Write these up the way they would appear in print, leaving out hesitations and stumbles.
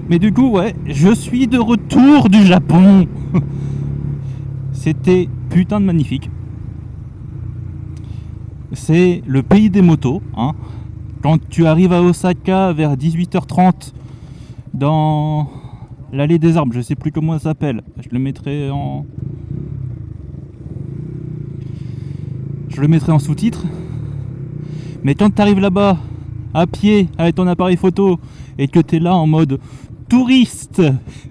Mais du coup, ouais, je suis de retour du Japon. C'était putain de magnifique. C'est le pays des motos, hein. Quand tu arrives à Osaka vers 18h30 dans l'allée des arbres, je sais plus comment ça s'appelle. Je le mettrai en sous-titre. Mais quand tu arrives là-bas à pied avec ton appareil photo et que tu es là en mode touriste,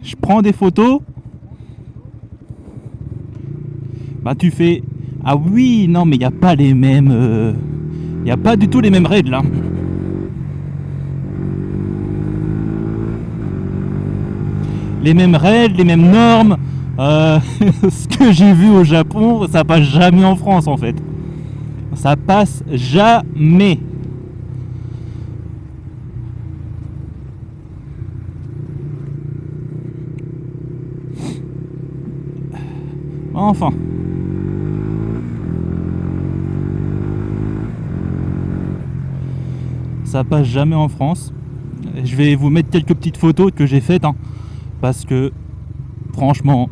je prends des photos, bah tu fais ah oui, non mais il n'y a pas les mêmes il n'y a pas du tout les mêmes règles là. Les mêmes règles, les mêmes normes. Ce que j'ai vu au Japon, ça passe jamais en France en fait. Ça passe jamais. Enfin. Ça passe jamais en France. Je vais vous mettre quelques petites photos que j'ai faites, hein, parce que franchement,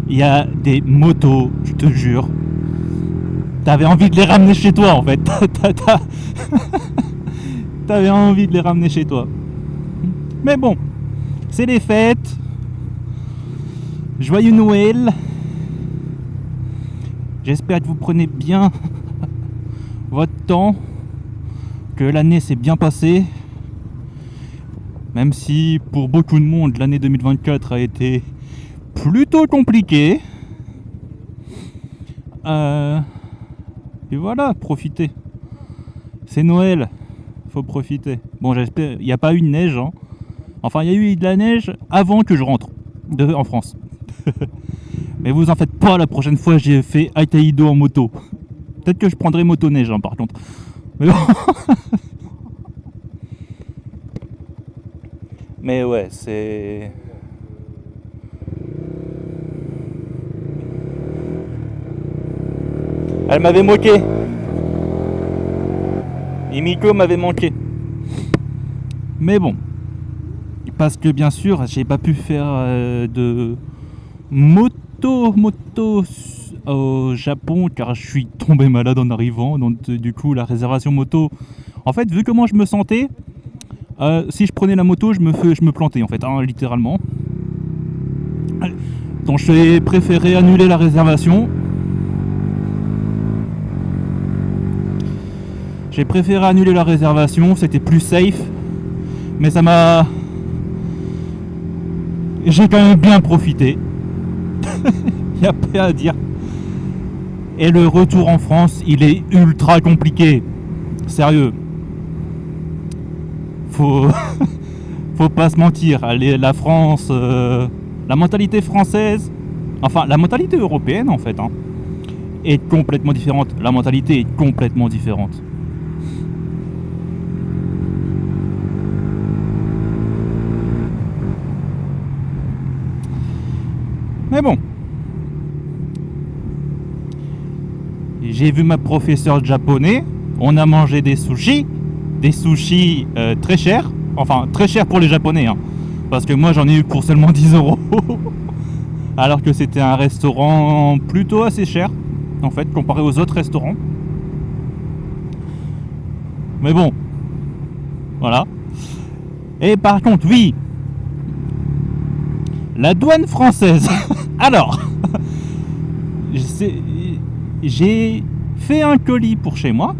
il y a des motos, je te jure. T'avais envie de les ramener chez toi en fait. T'avais envie de les ramener chez toi. Mais bon, c'est les fêtes. Joyeux Noël. J'espère que vous prenez bien votre temps, que l'année s'est bien passée. Même si pour beaucoup de monde l'année 2024 a été plutôt compliquée. Et voilà, profitez. C'est Noël, faut profiter. Bon, j'espère, il n'y a pas eu de neige, hein. Enfin, il y a eu de la neige avant que je rentre en France. Mais vous en faites pas, la prochaine fois j'ai fait Hokkaido en moto. Peut-être que je prendrai motoneige, hein, par contre. Mais bon. Mais ouais, c'est... Elle m'avait moqué. Imiko m'avait manqué. Mais bon. Parce que bien sûr, j'ai pas pu faire de moto au Japon car je suis tombé malade en arrivant. Donc du coup, la réservation moto... En fait, vu comment je me sentais, si je prenais la moto, je me plantais en fait, hein, littéralement. Donc j'ai préféré annuler la réservation. C'était plus safe. Mais ça m'a... J'ai quand même bien profité. Il n'y a pas à dire. Et le retour en France, il est ultra compliqué. Sérieux. Faut pas se mentir. Allez, la France, la mentalité française, enfin la mentalité européenne en fait, hein, est complètement différente. La mentalité est complètement différente. Mais bon. J'ai vu ma professeure de japonais. On a mangé des sushis. Des sushis très chers. Enfin, très chers pour les japonais. Hein, parce que moi, j'en ai eu pour seulement 10 €. Alors que c'était un restaurant plutôt assez cher. En fait, comparé aux autres restaurants. Mais bon. Voilà. Et par contre, oui. La douane française. Alors, j'ai fait un colis pour chez moi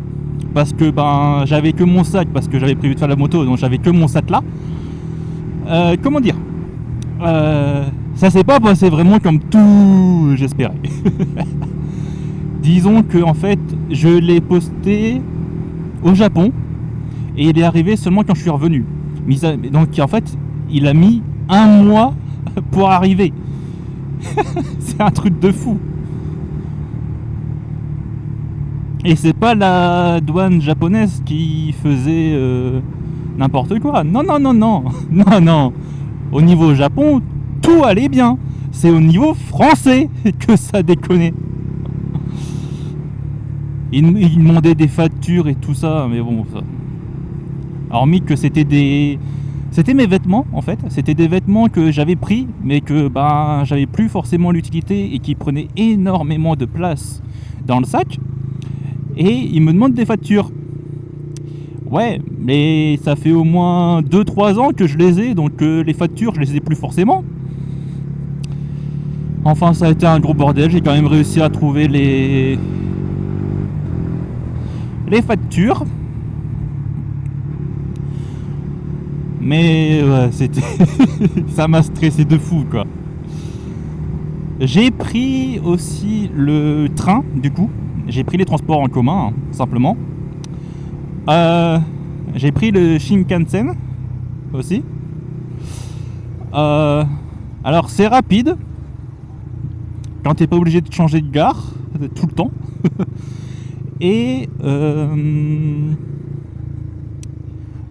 parce que j'avais que mon sac, parce que j'avais prévu de faire la moto, donc j'avais que mon sac là. Comment dire, ça s'est pas passé vraiment comme tout j'espérais. Disons que en fait, je l'ai posté au Japon et il est arrivé seulement quand je suis revenu. Donc en fait, il a mis 1 mois pour arriver. C'est un truc de fou. Et c'est pas la douane japonaise qui faisait n'importe quoi. Non. Au niveau Japon, tout allait bien. C'est au niveau français que ça déconnait. Ils demandaient des factures et tout ça, mais bon, ça. Hormis que c'était des C'était mes vêtements en fait, c'était des vêtements que j'avais pris mais que j'avais plus forcément l'utilité et qui prenaient énormément de place dans le sac. Et ils me demandent des factures. Ouais, mais ça fait au moins 2-3 ans que je les ai, donc les factures je les ai plus forcément. Enfin ça a été un gros bordel, j'ai quand même réussi à trouver les factures. Mais ouais, c'était ça m'a stressé de fou quoi. J'ai pris aussi le train du coup. J'ai pris les transports en commun, hein, simplement. J'ai pris le Shinkansen aussi. Alors c'est rapide quand t'es pas obligé de changer de gare tout le temps. Et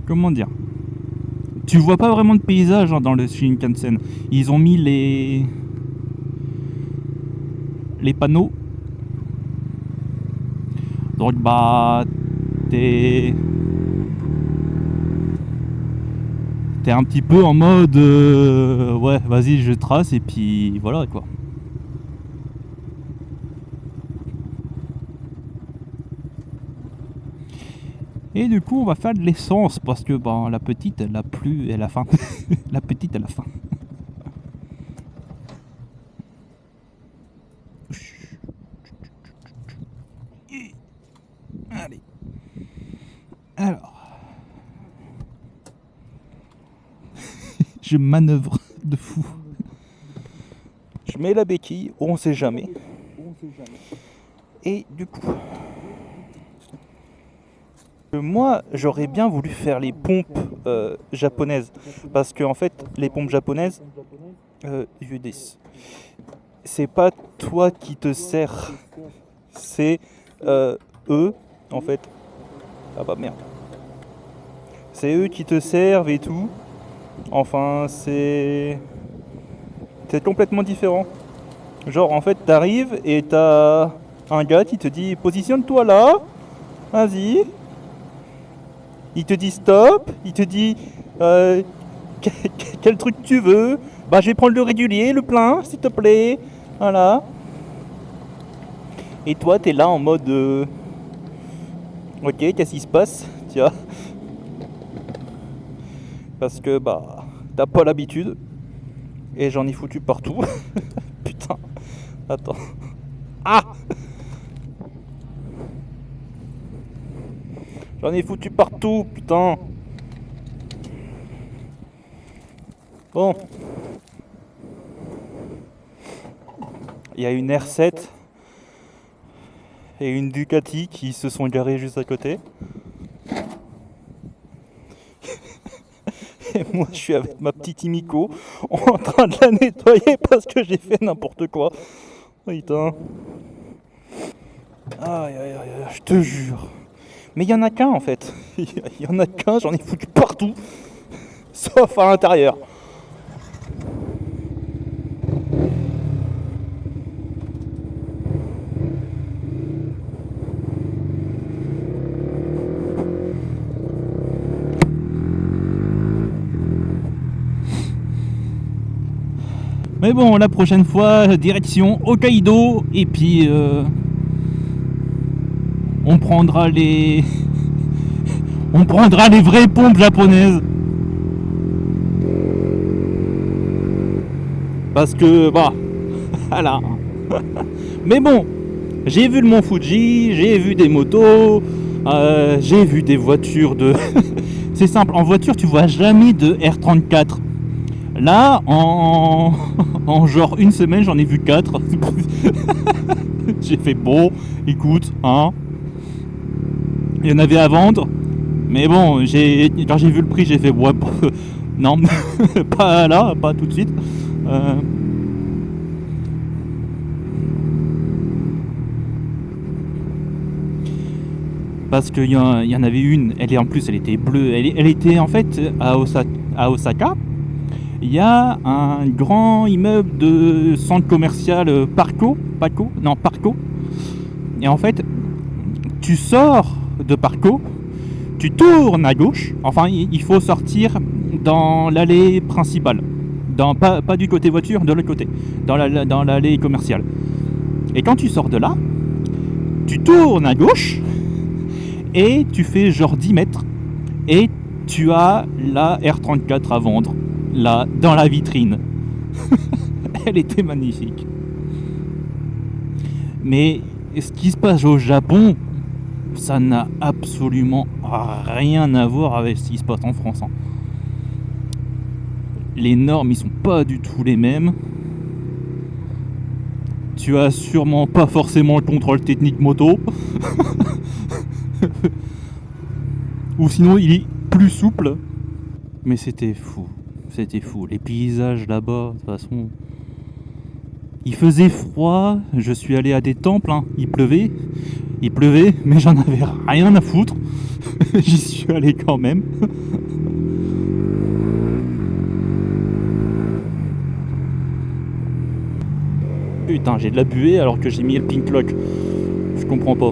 comment dire, tu vois pas vraiment de paysage, hein, dans le Shinkansen. Ils ont mis les panneaux. Donc t'es un petit peu en mode ouais, vas-y, je trace et puis voilà quoi. Et du coup, on va faire de l'essence parce que la petite, elle a faim. La petite, elle a faim. Allez. Alors. Je manœuvre de fou. Je mets la béquille, on sait jamais. Et du coup, moi j'aurais bien voulu faire les pompes japonaises. Parce que en fait, les pompes japonaises, c'est pas toi qui te sers, c'est eux en fait. Ah bah merde. C'est eux qui te servent et tout. Enfin, c'est complètement différent. Genre, en fait, t'arrives et t'as un gars qui te dit positionne-toi là, vas-y. Il te dit stop, il te dit quel truc tu veux. Bah, je vais prendre le régulier, le plein, s'il te plaît. Voilà. Et toi, t'es là en mode ok, qu'est-ce qui se passe, tu vois. Parce que t'as pas l'habitude. Et j'en ai foutu partout. Putain. Attends. Ah! J'en ai foutu partout, putain. Bon. Il y a une R7 et une Ducati qui se sont garées juste à côté. Et moi je suis avec ma petite Imiko en train de la nettoyer parce que j'ai fait n'importe quoi. Putain. Aïe aïe aïe, je te jure. Mais il y en a qu'un en fait. Il y en a qu'un, j'en ai foutu partout. Sauf à l'intérieur. Mais bon, la prochaine fois, direction Hokkaido, et puis on prendra les vraies pompes japonaises. Parce que voilà. Mais bon, j'ai vu le Mont Fuji, j'ai vu des motos, j'ai vu des voitures de. C'est simple, en voiture tu vois jamais de R34. Là, en genre une semaine, j'en ai vu 4. J'ai fait bon, écoute, hein. Il y en avait à vendre. Mais bon, quand j'ai vu le prix, j'ai fait ouais, non, pas là, pas tout de suite. Parce qu'il y en avait une, elle était bleue. Elle était en fait à Osaka. Il y a un grand immeuble de centre commercial Parco. Et en fait, tu sors de Parco, tu tournes à gauche, enfin il faut sortir dans l'allée principale, pas du côté voiture, de l'autre côté, dans l'allée commerciale. Et quand tu sors de là, tu tournes à gauche et tu fais genre 10 mètres et tu as la R34 à vendre, là, dans la vitrine. Elle était magnifique. Mais ce qui se passe au Japon, ça n'a absolument rien à voir avec ce qui se passe en France. Les normes, ils sont pas du tout les mêmes. Tu as sûrement pas forcément le contrôle technique moto. Ou sinon, il est plus souple. Mais c'était fou. C'était fou. Les paysages là-bas, de toute façon... Il faisait froid, je suis allé à des temples, il pleuvait, mais j'en avais rien à foutre. J'y suis allé quand même. Putain, j'ai de la buée alors que j'ai mis le pink lock. Je comprends pas.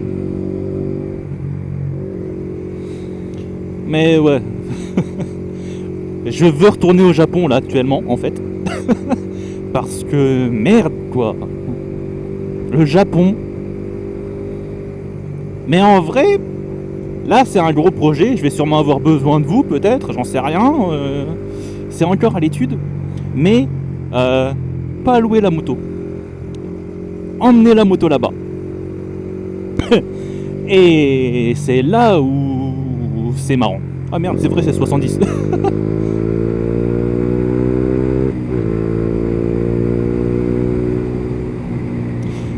Mais ouais. Je veux retourner au Japon là actuellement en fait. Parce que merde quoi. Le Japon. Mais en vrai, là c'est un gros projet. Je vais sûrement avoir besoin de vous peut-être, j'en sais rien. C'est encore à l'étude. Mais pas louer la moto. Emmener la moto là-bas. Et c'est là où c'est marrant. Ah merde, c'est vrai, c'est 70.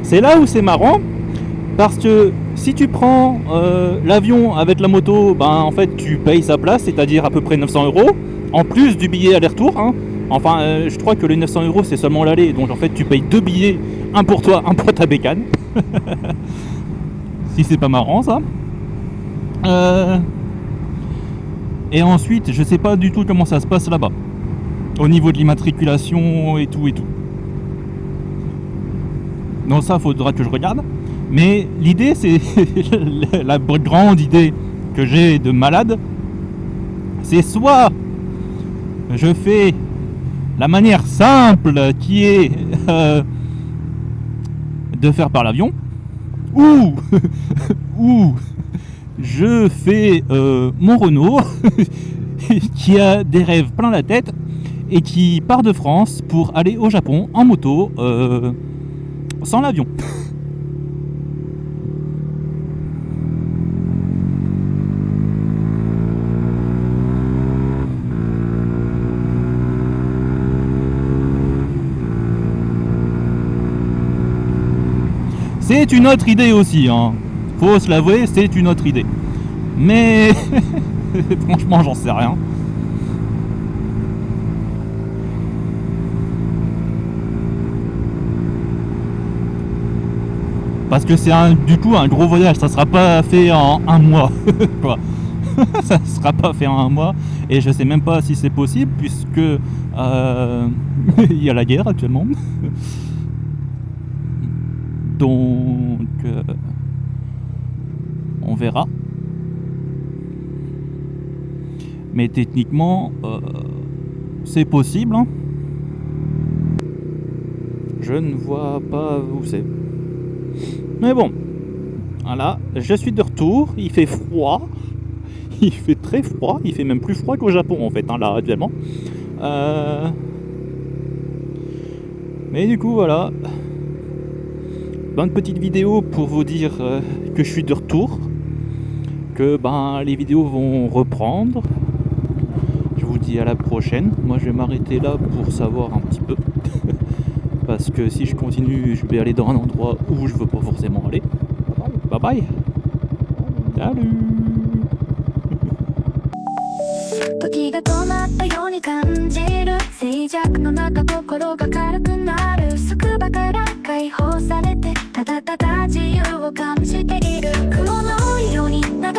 C'est là où c'est marrant, parce que si tu prends l'avion avec la moto, ben en fait tu payes sa place, c'est-à-dire à peu près 900 €, en plus du billet aller-retour. Enfin, je crois que les 900 € c'est seulement l'aller, donc en fait tu payes 2 billets, un pour toi, un pour ta bécane. Si c'est pas marrant ça. Et ensuite, je sais pas du tout comment ça se passe là-bas, au niveau de l'immatriculation et tout et tout. Donc ça, faudra que je regarde. Mais l'idée, c'est la grande idée que j'ai de malade, c'est soit je fais la manière simple qui est de faire par l'avion, ou je fais mon Renault qui a des rêves plein la tête et qui part de France pour aller au Japon en moto sans l'avion. C'est une autre idée aussi, faut se l'avouer, c'est une autre idée. Mais franchement, j'en sais rien. Parce que c'est du coup un gros voyage, ça sera pas fait en un mois. Quoi. Ça sera pas fait en un mois. Et je sais même pas si c'est possible, puisque il y a la guerre actuellement. Donc on verra. Mais techniquement c'est possible. Je ne vois pas où c'est. Mais bon, voilà, je suis de retour, il fait froid, il fait très froid, il fait même plus froid qu'au Japon en fait, là actuellement. Mais du coup voilà, bonne petite vidéo pour vous dire que je suis de retour, que les vidéos vont reprendre. Je vous dis à la prochaine, moi je vais m'arrêter là pour savoir un petit peu. Parce que si je continue, je vais aller dans un endroit où je veux pas forcément aller. Bye bye. Salut. 時が止まったように感じる静寂の中心が軽くなる束縛から解放されてただただ自由を感じている雲のように流れ